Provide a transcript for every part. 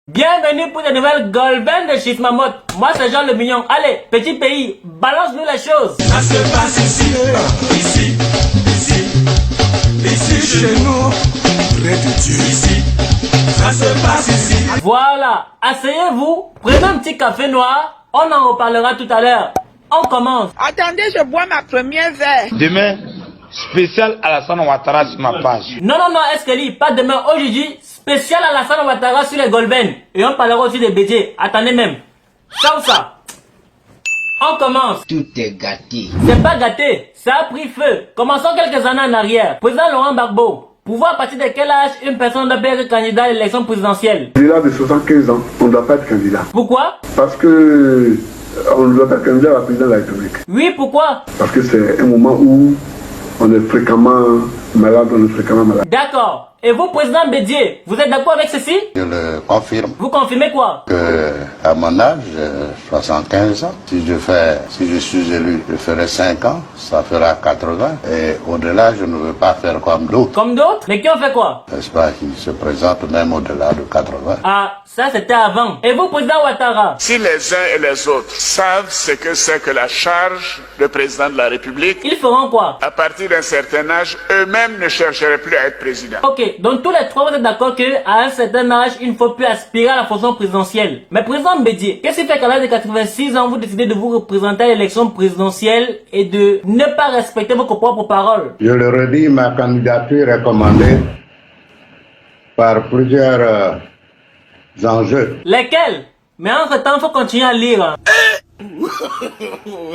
Bienvenue pour de nouvelles Golben de Chismamot. Moi c'est Jean le Mignon. Allez, petit pays, balance-nous les choses. Ça se passe ici, ici chez nous, près de Dieu ici. Ça se passe ici. Voilà, asseyez-vous, prenez un petit café noir, on en reparlera tout à l'heure. On commence. Attendez, je bois ma première verre. Demain, spécial Alassane Ouattara sur ma page. Non, Escali, pas demain, aujourd'hui, spécial Alassane Ouattara sur les Golben. Et on parlera aussi des BD. Attendez même. Ça ou ça? On commence. Tout est gâté. C'est pas gâté, ça a pris feu. Commençons quelques années en arrière. Président Laurent Gbagbo, pouvoir à partir de quel âge une personne doit être candidat à l'élection présidentielle? Au-delà de 75 ans, on ne doit pas être candidat. Pourquoi? Parce que on ne doit pas être candidat à la présidence de la République. Oui, pourquoi? Parce que c'est un moment où on est fréquemment malade, D'accord. Et vous, président Bédier, vous êtes d'accord avec ceci? Je le confirme Vous confirmez quoi? que à mon âge, 75 ans, si je suis élu, je ferai 5 ans, ça fera 80. Et au-delà, je ne veux pas faire comme d'autres. Comme d'autres? Mais qui ont fait quoi? N'est-ce pas, qui se présentent même au-delà de 80. Ah, ça c'était avant. Et vous, président Ouattara? Si les uns et les autres savent ce que c'est que la charge de président de la République, Ils feront quoi? à partir d'un certain âge, eux-mêmes ne chercheraient plus à être président. Ok, donc tous les trois vous êtes d'accord qu'à un certain âge, il ne faut plus aspirer à la fonction présidentielle. Mais président Bédier, qu'est-ce qui fait qu'à l'âge de 86 ans, vous décidez de vous représenter à l'élection présidentielle et de ne pas respecter vos propres paroles? Je le redis, ma candidature est commandée par plusieurs enjeux. Lesquels? Mais entre-temps, il faut continuer à lire.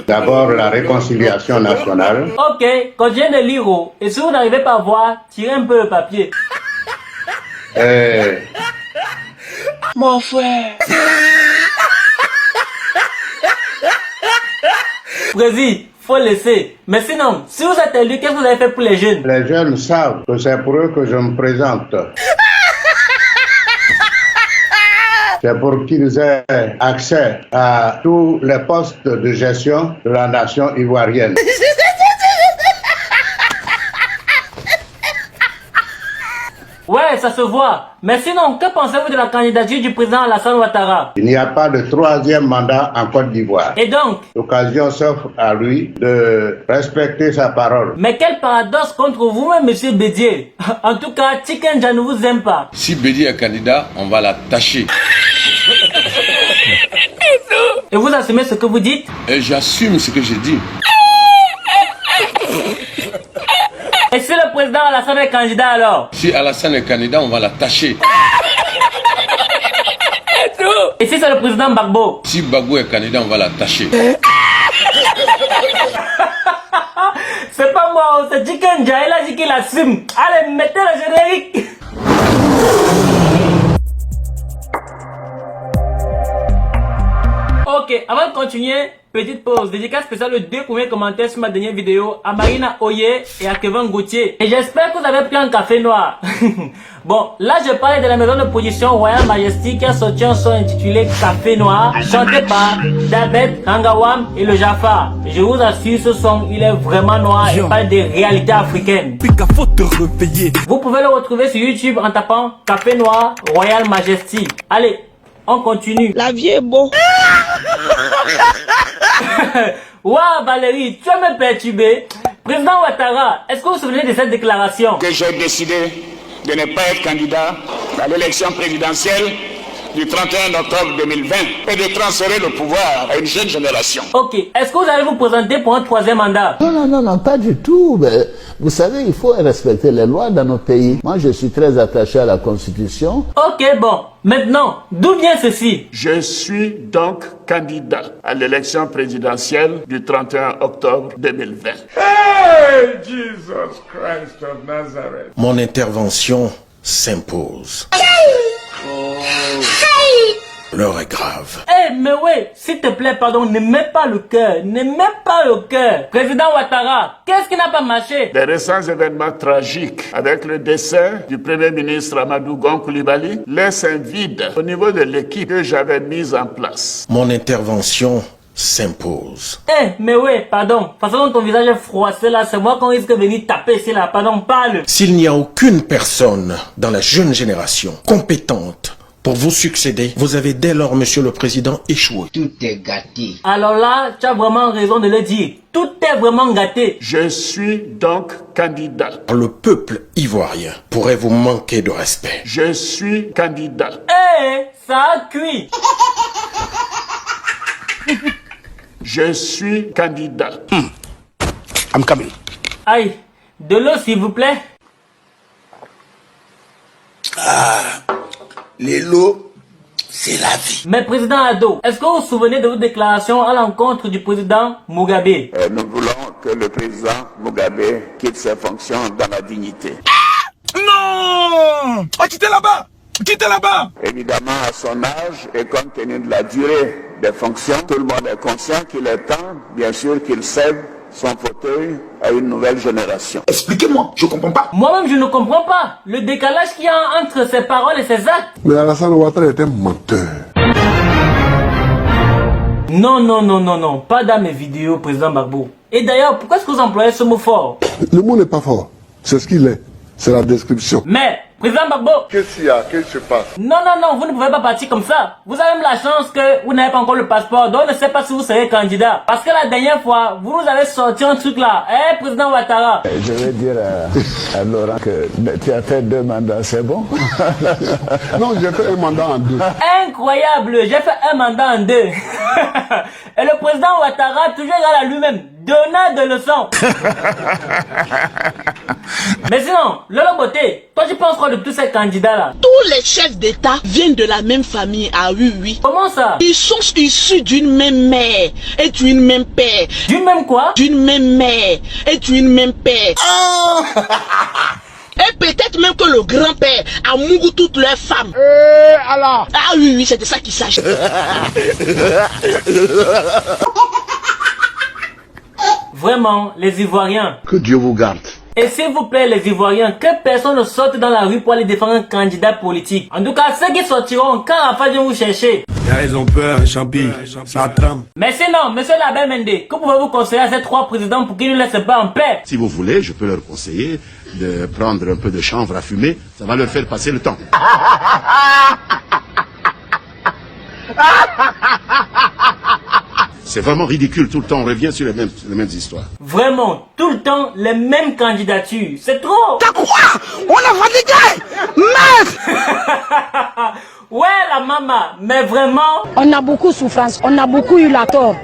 D'abord, la réconciliation nationale. Ok, continuez de lire. Et si vous n'arrivez pas à voir, tirez un peu le papier. Mon frère. Président, faut laisser. Mais sinon, si vous êtes élu, qu'est-ce que vous avez fait pour les jeunes? Les jeunes savent que c'est pour eux que je me présente. C'est pour qu'ils aient accès à tous les postes de gestion de la nation ivoirienne. Ouais, ça se voit. Mais sinon, que pensez-vous de la candidature du président Alassane Ouattara? Il n'y a pas de troisième mandat en Côte d'Ivoire. Et donc? L'occasion s'offre à lui de respecter sa parole. Mais quel paradoxe contre vous-même, monsieur Bédier. En tout cas, Tikenja ne vous aime pas. Si Bédier est candidat, on va l'attacher. Et vous assumez ce que vous dites? Et j'assume ce que j'ai dit. Et si le président Alassane est candidat alors? Si Alassane est candidat, on va l'attacher. Et si c'est le président Gbagbo? Si Gbagbo est candidat, on va l'attacher. C'est pas moi, c'est Tikenja, il a dit qu'il assume. Allez, mettez le générique. Ok, avant de continuer, petite pause. Dédicace spéciale aux deux premiers commentaires sur ma dernière vidéo, à Marina Oye et à Kevin Gauthier. Et j'espère que vous avez pris un café noir. Bon, là je parlais de la maison de production Royal Majesty qui a sorti un son intitulé Café Noir, chanté par Dabet, Rangawam et le Jafar. Je vous assure, ce son, il est vraiment noir et parle des réalités africaines. Vous pouvez le retrouver sur YouTube en tapant Café Noir Royal Majesty. Allez, on continue. La vie est beau. Waouh Valérie, tu vas me perturber. Président Ouattara, est-ce que vous vous souvenez de cette déclaration? Que j'ai décidé de ne pas être candidat à l'élection présidentielle du 31 octobre 2020 et de transférer le pouvoir à une jeune génération. Ok, est-ce que vous allez vous présenter pour un troisième mandat? Non, pas du tout. Mais vous savez, il faut respecter les lois dans nos pays. Moi, je suis très attaché à la Constitution. Ok, bon. Maintenant, d'où vient ceci? Je suis donc candidat à l'élection présidentielle du 31 octobre 2020. Hey, Jesus Christ of Nazareth. Mon intervention s'impose. L'heure est grave. Eh, mais ouais, s'il te plaît, pardon, ne mets pas le cœur. Ne mets pas le cœur. Président Ouattara, qu'est-ce qui n'a pas marché? Les récents événements tragiques avec le décès du Premier ministre Amadou Gon Coulibaly laissent un vide au niveau de l'équipe que j'avais mise en place. Mon intervention s'impose. Eh, mais ouais, pardon. Façon dont ton visage est froissé là, c'est moi qu'on risque de venir taper ici là. Pardon, parle. S'il n'y a aucune personne dans la jeune génération compétente Pour vous succéder, vous avez dès lors, Monsieur le Président, échoué. Tout est gâté. Alors là, tu as vraiment raison de le dire. Tout est vraiment gâté. Je suis donc candidat. Le peuple ivoirien pourrait vous manquer de respect. Je suis candidat. Eh, ça a cuit. Je suis candidat. I'm coming. Aïe, de l'eau s'il vous plaît. Les lots, c'est la vie. Mais président Ado, est-ce que vous vous souvenez de vos déclarations à l'encontre du président Mugabe? Nous voulons que le président Mugabe quitte ses fonctions dans la dignité. Non! Oh, quittez là-bas! Quittez là-bas! Évidemment, à son âge et compte tenu de la durée des fonctions, tout le monde est conscient qu'il est temps, bien sûr, qu'il cède son fauteuil à une nouvelle génération. Expliquez-moi, je comprends pas. Moi-même, je ne comprends pas le décalage qu'il y a entre ses paroles et ses actes. Mais Alassane Ouattara est un menteur. Non, non, non, non, non, pas dans mes vidéos, président Gbagbo. Et d'ailleurs, pourquoi est-ce que vous employez ce mot fort? Le mot n'est pas fort. C'est ce qu'il est. C'est la description. Mais, président Gbagbo. Qu'est-ce qu'il y a? Qu'est-ce qui se passe? Non, non, non, vous ne pouvez pas partir comme ça. Vous avez même la chance que vous n'avez pas encore le passeport, donc on ne sait pas si vous serez candidat. Parce que la dernière fois, vous nous avez sorti un truc là. Eh, président Ouattara. Je vais dire à Laurent que tu as fait 2 mandats, c'est bon? Non, j'ai fait un mandat en 2. Incroyable, j'ai fait un mandat en 2. Et le président Ouattara, toujours égal à lui-même, donneur de leçons. Mais sinon, Lolo Beauté, toi tu penses quoi de tous ces candidats là? Tous les chefs d'État viennent de la même famille. Ah oui, oui. Comment ça? Ils sont issus d'une même mère et d'une même père. D'une même quoi? D'une même mère et d'une même père. Et peut-être même que le grand-père a mouru toutes leurs femmes. Alors. Ah oui, oui, c'est de ça qu'il s'agit. Vraiment, les Ivoiriens. Que Dieu vous garde. Et s'il vous plaît, les Ivoiriens, que personne ne sorte dans la rue pour aller défendre un candidat politique. En tout cas, ceux qui sortiront, quand la fin vient vous chercher. Ils ont peur, Champi. Ça tremble. Mais sinon, monsieur Label Mende, que pouvez-vous conseiller à ces 3 présidents pour qu'ils ne laissent pas en paix? Si vous voulez, je peux leur conseiller de prendre un peu de chanvre à fumer. Ça va leur faire passer le temps. C'est vraiment ridicule, tout le temps on revient sur les mêmes histoires. Vraiment, tout le temps, les mêmes candidatures. C'est trop. T'as quoi? On a fatigué. Merde. Ouais, la maman, mais vraiment... On a beaucoup de souffrance, on a beaucoup eu la tort.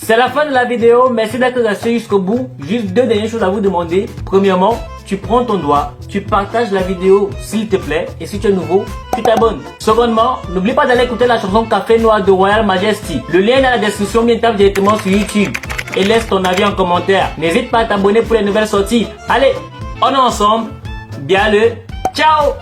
C'est la fin de la vidéo, merci d'être resté jusqu'au bout. Juste 2 dernières choses à vous demander. Premièrement, tu prends ton doigt, tu partages la vidéo s'il te plaît, et si tu es nouveau, tu t'abonnes. Secondement, n'oublie pas d'aller écouter la chanson Café Noir de Royal Majesty. Le lien est dans la description, bien tape directement sur YouTube. Et laisse ton avis en commentaire. N'hésite pas à t'abonner pour les nouvelles sorties. Allez, on est ensemble. Bien le ciao.